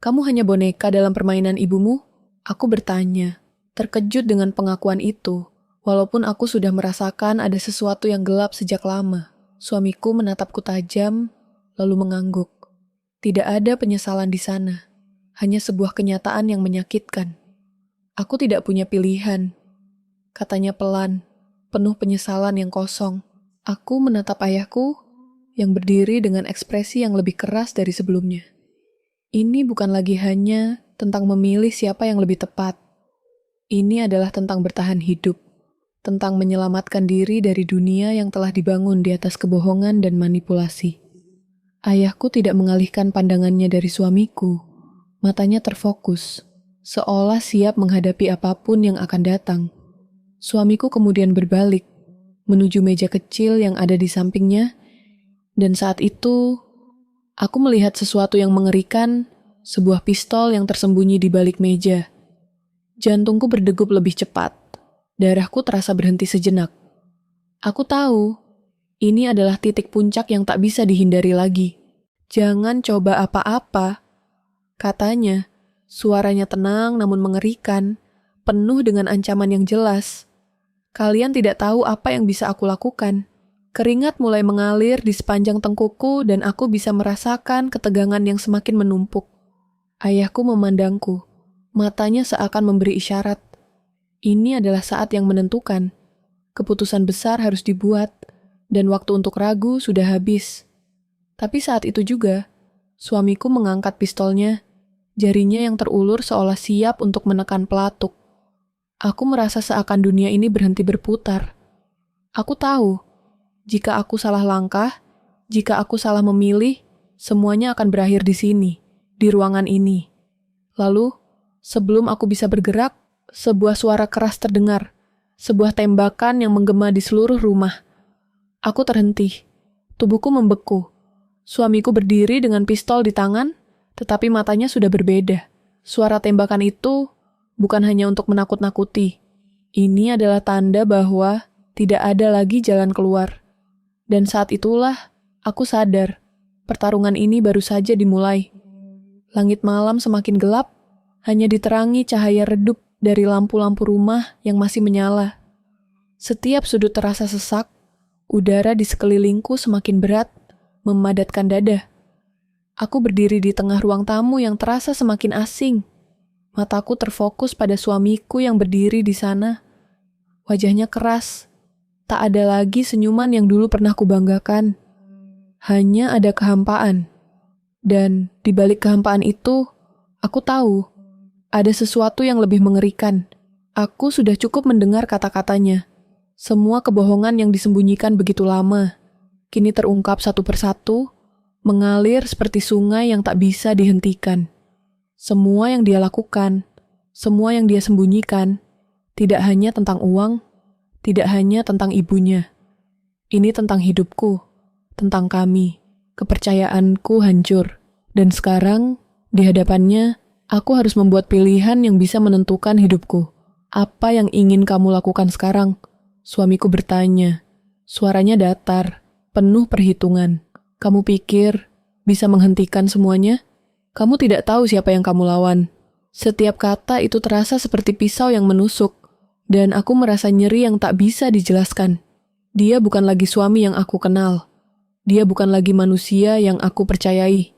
A: kamu hanya boneka dalam permainan ibumu? Aku bertanya, terkejut dengan pengakuan itu, walaupun aku sudah merasakan ada sesuatu yang gelap sejak lama. Suamiku menatapku tajam, lalu mengangguk. Tidak ada penyesalan di sana, hanya sebuah kenyataan yang menyakitkan. Aku tidak punya pilihan, katanya pelan, penuh penyesalan yang kosong. Aku menatap ayahku yang berdiri dengan ekspresi yang lebih keras dari sebelumnya. Ini bukan lagi hanya tentang memilih siapa yang lebih tepat. Ini adalah tentang bertahan hidup, tentang menyelamatkan diri dari dunia yang telah dibangun di atas kebohongan dan manipulasi. Ayahku tidak mengalihkan pandangannya dari suamiku. Matanya terfokus, seolah siap menghadapi apapun yang akan datang. Suamiku kemudian berbalik, menuju meja kecil yang ada di sampingnya, dan saat itu, aku melihat sesuatu yang mengerikan, sebuah pistol yang tersembunyi di balik meja. Jantungku berdegup lebih cepat, darahku terasa berhenti sejenak. Aku tahu, ini adalah titik puncak yang tak bisa dihindari lagi. Jangan coba apa-apa, katanya. Suaranya tenang namun mengerikan, penuh dengan ancaman yang jelas. Kalian tidak tahu apa yang bisa aku lakukan. Keringat mulai mengalir di sepanjang tengkukku dan aku bisa merasakan ketegangan yang semakin menumpuk. Ayahku memandangku, matanya seakan memberi isyarat. Ini adalah saat yang menentukan. Keputusan besar harus dibuat, dan waktu untuk ragu sudah habis. Tapi saat itu juga, suamiku mengangkat pistolnya, jarinya yang terulur seolah siap untuk menekan pelatuk. Aku merasa seakan dunia ini berhenti berputar. Aku tahu, jika aku salah langkah, jika aku salah memilih, semuanya akan berakhir di sini, di ruangan ini. Lalu, sebelum aku bisa bergerak, sebuah suara keras terdengar, sebuah tembakan yang menggema di seluruh rumah. Aku terhenti, tubuhku membeku. Suamiku berdiri dengan pistol di tangan, tetapi matanya sudah berbeda. Suara tembakan itu bukan hanya untuk menakut-nakuti. Ini adalah tanda bahwa tidak ada lagi jalan keluar. Dan saat itulah aku sadar, pertarungan ini baru saja dimulai. Langit malam semakin gelap, hanya diterangi cahaya redup dari lampu-lampu rumah yang masih menyala. Setiap sudut terasa sesak, udara di sekelilingku semakin berat, memadatkan dada. Aku berdiri di tengah ruang tamu yang terasa semakin asing. Mataku terfokus pada suamiku yang berdiri di sana. Wajahnya keras. Tak ada lagi senyuman yang dulu pernah kubanggakan. Hanya ada kehampaan. Dan di balik kehampaan itu, aku tahu ada sesuatu yang lebih mengerikan. Aku sudah cukup mendengar kata-katanya. Semua kebohongan yang disembunyikan begitu lama, kini terungkap satu persatu, mengalir seperti sungai yang tak bisa dihentikan. Semua yang dia lakukan, semua yang dia sembunyikan, tidak hanya tentang uang, tidak hanya tentang ibunya. Ini tentang hidupku, tentang kami. Kepercayaanku hancur. Dan sekarang, di hadapannya, aku harus membuat pilihan yang bisa menentukan hidupku. Apa yang ingin kamu lakukan sekarang? Suamiku bertanya. Suaranya datar, penuh perhitungan. Kamu pikir bisa menghentikan semuanya? Kamu tidak tahu siapa yang kamu lawan. Setiap kata itu terasa seperti pisau yang menusuk, dan aku merasa nyeri yang tak bisa dijelaskan. Dia bukan lagi suami yang aku kenal. Dia bukan lagi manusia yang aku percayai.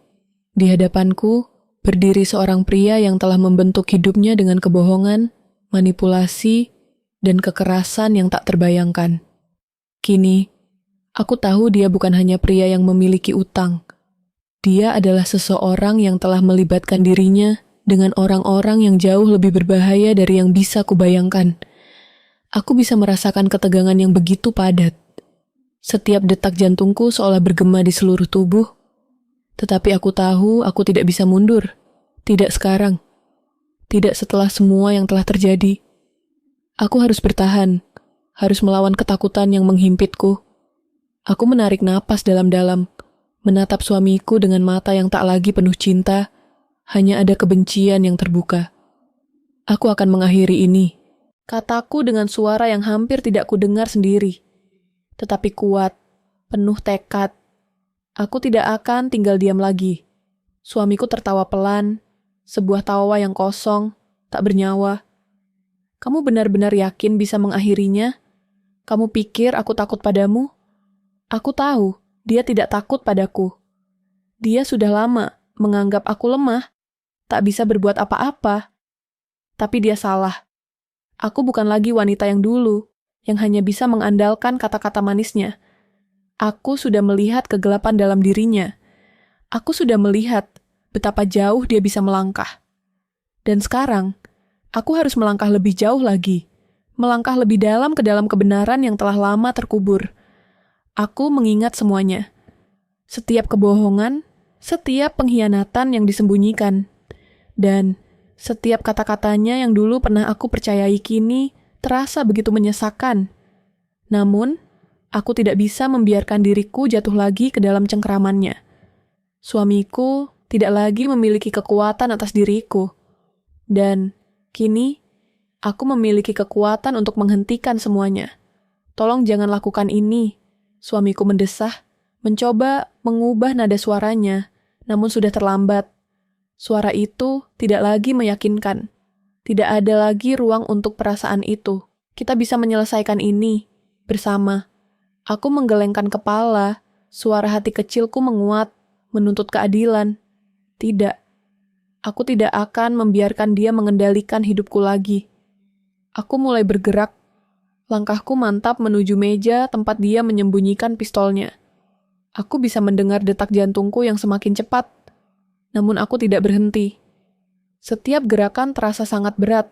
A: Di hadapanku, berdiri seorang pria yang telah membentuk hidupnya dengan kebohongan, manipulasi, dan kekerasan yang tak terbayangkan. Kini, aku tahu dia bukan hanya pria yang memiliki utang. Dia adalah seseorang yang telah melibatkan dirinya dengan orang-orang yang jauh lebih berbahaya dari yang bisa kubayangkan. Aku bisa merasakan ketegangan yang begitu padat. Setiap detak jantungku seolah bergema di seluruh tubuh. Tetapi aku tahu aku tidak bisa mundur. Tidak sekarang. Tidak setelah semua yang telah terjadi. Aku harus bertahan, harus melawan ketakutan yang menghimpitku. Aku menarik napas dalam-dalam, menatap suamiku dengan mata yang tak lagi penuh cinta, hanya ada kebencian yang terbuka. Aku akan mengakhiri ini, kataku dengan suara yang hampir tidak kudengar sendiri. Tetapi kuat, penuh tekad. Aku tidak akan tinggal diam lagi. Suamiku tertawa pelan, sebuah tawa yang kosong, tak bernyawa. Kamu benar-benar yakin bisa mengakhirinya? Kamu pikir aku takut padamu? Aku tahu, dia tidak takut padaku. Dia sudah lama menganggap aku lemah, tak bisa berbuat apa-apa. Tapi dia salah. Aku bukan lagi wanita yang dulu, yang hanya bisa mengandalkan kata-kata manisnya. Aku sudah melihat kegelapan dalam dirinya. Aku sudah melihat betapa jauh dia bisa melangkah. Dan sekarang, aku harus melangkah lebih jauh lagi. Melangkah lebih dalam ke dalam kebenaran yang telah lama terkubur. Aku mengingat semuanya. Setiap kebohongan, setiap pengkhianatan yang disembunyikan. Dan setiap kata-katanya yang dulu pernah aku percayai kini terasa begitu menyesakkan. Namun, aku tidak bisa membiarkan diriku jatuh lagi ke dalam cengkeramannya. Suamiku tidak lagi memiliki kekuatan atas diriku. Dan kini, aku memiliki kekuatan untuk menghentikan semuanya. Tolong jangan lakukan ini. Suamiku mendesah, mencoba mengubah nada suaranya, namun sudah terlambat. Suara itu tidak lagi meyakinkan. Tidak ada lagi ruang untuk perasaan itu. Kita bisa menyelesaikan ini bersama. Aku menggelengkan kepala, suara hati kecilku menguat, menuntut keadilan. Tidak. Aku tidak akan membiarkan dia mengendalikan hidupku lagi. Aku mulai bergerak. Langkahku mantap menuju meja tempat dia menyembunyikan pistolnya. Aku bisa mendengar detak jantungku yang semakin cepat. Namun aku tidak berhenti. Setiap gerakan terasa sangat berat,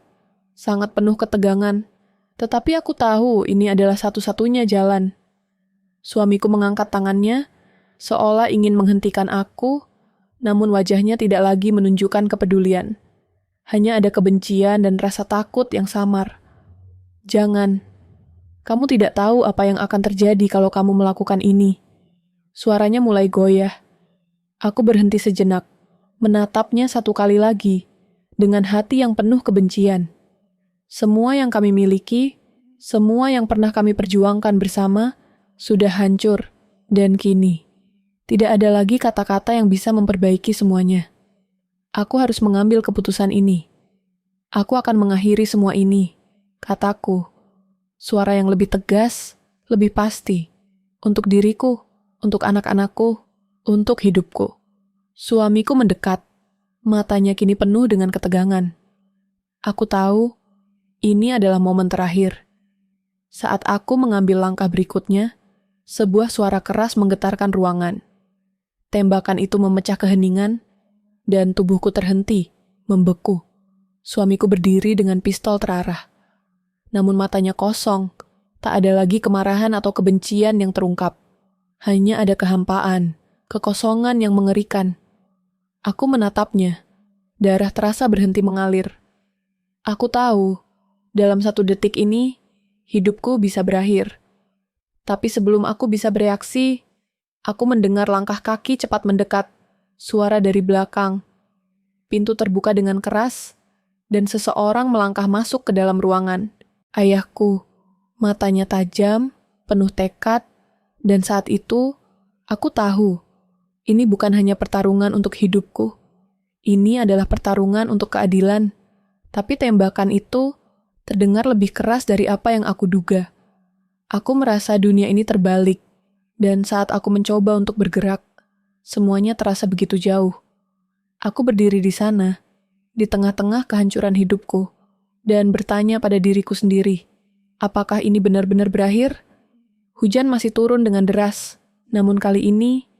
A: sangat penuh ketegangan. Tetapi aku tahu ini adalah satu-satunya jalan. Suamiku mengangkat tangannya, seolah ingin menghentikan aku, namun wajahnya tidak lagi menunjukkan kepedulian. Hanya ada kebencian dan rasa takut yang samar. Jangan. Kamu tidak tahu apa yang akan terjadi kalau kamu melakukan ini. Suaranya mulai goyah. Aku berhenti sejenak, menatapnya satu kali lagi, dengan hati yang penuh kebencian. Semua yang kami miliki, semua yang pernah kami perjuangkan bersama, sudah hancur, dan kini, tidak ada lagi kata-kata yang bisa memperbaiki semuanya. Aku harus mengambil keputusan ini. Aku akan mengakhiri semua ini, kataku. Suara yang lebih tegas, lebih pasti. Untuk diriku, untuk anak-anakku, untuk hidupku. Suamiku mendekat. Matanya kini penuh dengan ketegangan. Aku tahu, ini adalah momen terakhir. Saat aku mengambil langkah berikutnya, sebuah suara keras menggetarkan ruangan. Tembakan itu memecah keheningan, dan tubuhku terhenti, membeku. Suamiku berdiri dengan pistol terarah. Namun matanya kosong, tak ada lagi kemarahan atau kebencian yang terungkap. Hanya ada kehampaan, kekosongan yang mengerikan. Aku menatapnya, darah terasa berhenti mengalir. Aku tahu, dalam 1 detik ini, hidupku bisa berakhir. Tapi sebelum aku bisa bereaksi, aku mendengar langkah kaki cepat mendekat, suara dari belakang. Pintu terbuka dengan keras, dan seseorang melangkah masuk ke dalam ruangan. Ayahku, matanya tajam, penuh tekad, dan saat itu, aku tahu, ini bukan hanya pertarungan untuk hidupku. Ini adalah pertarungan untuk keadilan. Tapi tembakan itu terdengar lebih keras dari apa yang aku duga. Aku merasa dunia ini terbalik, dan saat aku mencoba untuk bergerak, semuanya terasa begitu jauh. Aku berdiri di sana, di tengah-tengah kehancuran hidupku, dan bertanya pada diriku sendiri, apakah ini benar-benar berakhir? Hujan masih turun dengan deras, namun kali ini,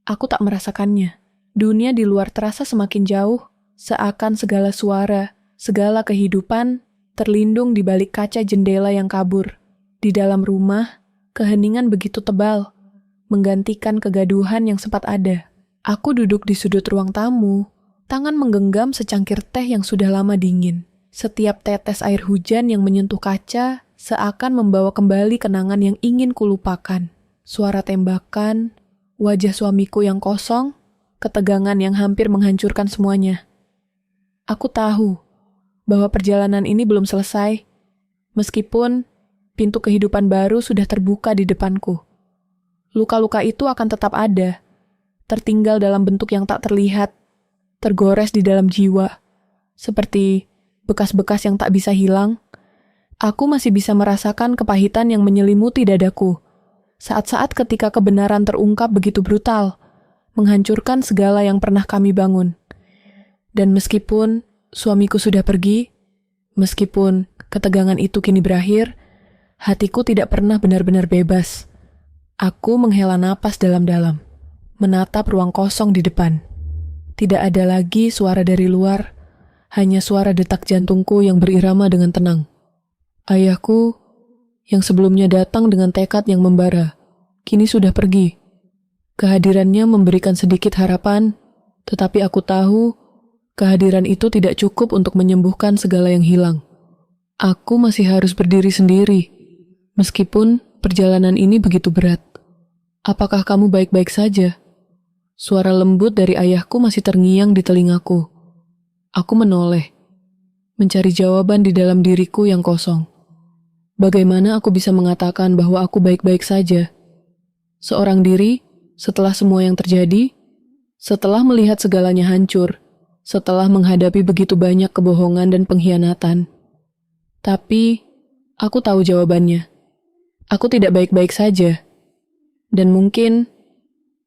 A: aku tak merasakannya. Dunia di luar terasa semakin jauh, seakan segala suara, segala kehidupan, terlindung di balik kaca jendela yang kabur. Di dalam rumah, keheningan begitu tebal, menggantikan kegaduhan yang sempat ada. Aku duduk di sudut ruang tamu, Tangan menggenggam secangkir teh yang sudah lama dingin. Setiap tetes air hujan yang menyentuh kaca seakan membawa kembali kenangan yang ingin kulupakan. Suara tembakan, wajah suamiku yang kosong, ketegangan yang hampir menghancurkan semuanya. Aku tahu bahwa perjalanan ini belum selesai, meskipun pintu kehidupan baru sudah terbuka di depanku. Luka-luka itu akan tetap ada, tertinggal dalam bentuk yang tak terlihat, tergores di dalam jiwa, seperti bekas-bekas yang tak bisa hilang. Aku masih bisa merasakan kepahitan yang menyelimuti dadaku, saat-saat ketika kebenaran terungkap begitu brutal, menghancurkan segala yang pernah kami bangun. Dan meskipun suamiku sudah pergi, meskipun ketegangan itu kini berakhir, hatiku tidak pernah benar-benar bebas. Aku menghela napas dalam-dalam, menatap ruang kosong di depan. Tidak ada lagi suara dari luar, hanya suara detak jantungku yang berirama dengan tenang. Ayahku, yang sebelumnya datang dengan tekad yang membara, kini sudah pergi. Kehadirannya memberikan sedikit harapan, tetapi aku tahu kehadiran itu tidak cukup untuk menyembuhkan segala yang hilang. Aku masih harus berdiri sendiri, meskipun perjalanan ini begitu berat. Apakah kamu baik-baik saja? Suara lembut dari ayahku masih terngiang di telingaku. Aku menoleh, mencari jawaban di dalam diriku yang kosong. Bagaimana aku bisa mengatakan bahwa aku baik-baik saja? Seorang diri, setelah semua yang terjadi, setelah melihat segalanya hancur, setelah menghadapi begitu banyak kebohongan dan pengkhianatan. Tapi, aku tahu jawabannya. Aku tidak baik-baik saja. Dan mungkin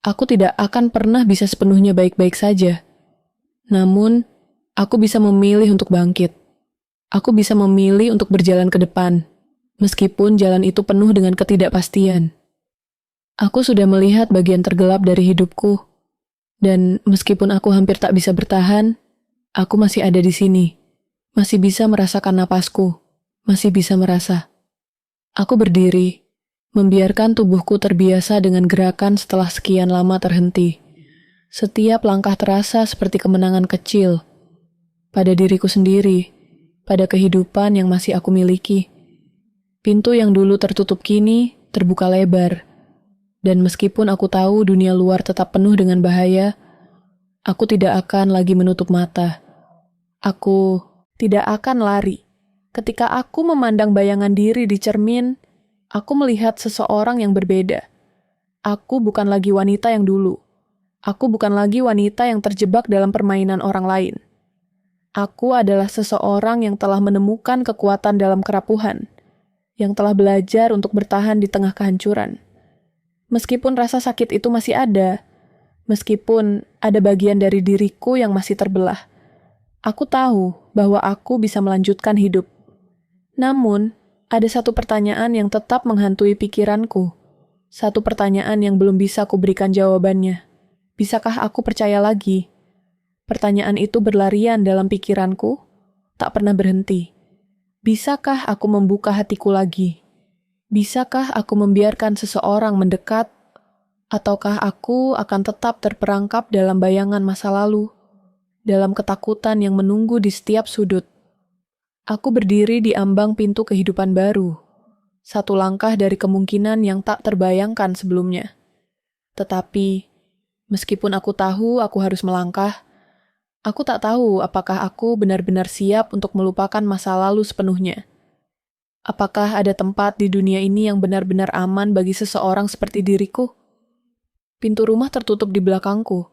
A: aku tidak akan pernah bisa sepenuhnya baik-baik saja. Namun, aku bisa memilih untuk bangkit. Aku bisa memilih untuk berjalan ke depan, meskipun jalan itu penuh dengan ketidakpastian. Aku sudah melihat bagian tergelap dari hidupku, dan meskipun aku hampir tak bisa bertahan, aku masih ada di sini, masih bisa merasakan napasku, masih bisa merasa. Aku berdiri, membiarkan tubuhku terbiasa dengan gerakan setelah sekian lama terhenti. Setiap langkah terasa seperti kemenangan kecil pada diriku sendiri, pada kehidupan yang masih aku miliki. Pintu yang dulu tertutup kini terbuka lebar, dan meskipun aku tahu dunia luar tetap penuh dengan bahaya, aku tidak akan lagi menutup mata. Aku tidak akan lari. Ketika aku memandang bayangan diri di cermin, aku melihat seseorang yang berbeda. Aku bukan lagi wanita yang dulu. Aku bukan lagi wanita yang terjebak dalam permainan orang lain. Aku adalah seseorang yang telah menemukan kekuatan dalam kerapuhan, yang telah belajar untuk bertahan di tengah kehancuran. Meskipun rasa sakit itu masih ada, meskipun ada bagian dari diriku yang masih terbelah, aku tahu bahwa aku bisa melanjutkan hidup. Namun, ada satu pertanyaan yang tetap menghantui pikiranku. Satu pertanyaan yang belum bisa kuberikan jawabannya. Bisakah aku percaya lagi? Pertanyaan itu berlarian dalam pikiranku, tak pernah berhenti. Bisakah aku membuka hatiku lagi? Bisakah aku membiarkan seseorang mendekat? Ataukah aku akan tetap terperangkap dalam bayangan masa lalu? Dalam ketakutan yang menunggu di setiap sudut? Aku berdiri di ambang pintu kehidupan baru, satu langkah dari kemungkinan yang tak terbayangkan sebelumnya. Tetapi, meskipun aku tahu aku harus melangkah, aku tak tahu apakah aku benar-benar siap untuk melupakan masa lalu sepenuhnya. Apakah ada tempat di dunia ini yang benar-benar aman bagi seseorang seperti diriku? Pintu rumah tertutup di belakangku.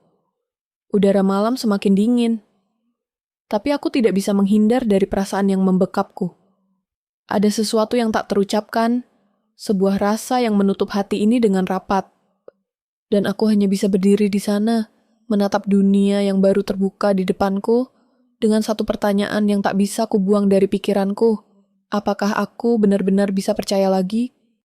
A: Udara malam semakin dingin. Tapi aku tidak bisa menghindar dari perasaan yang membekapku. Ada sesuatu yang tak terucapkan, sebuah rasa yang menutup hati ini dengan rapat. Dan aku hanya bisa berdiri di sana, menatap dunia yang baru terbuka di depanku, dengan satu pertanyaan yang tak bisa kubuang dari pikiranku. Apakah aku benar-benar bisa percaya lagi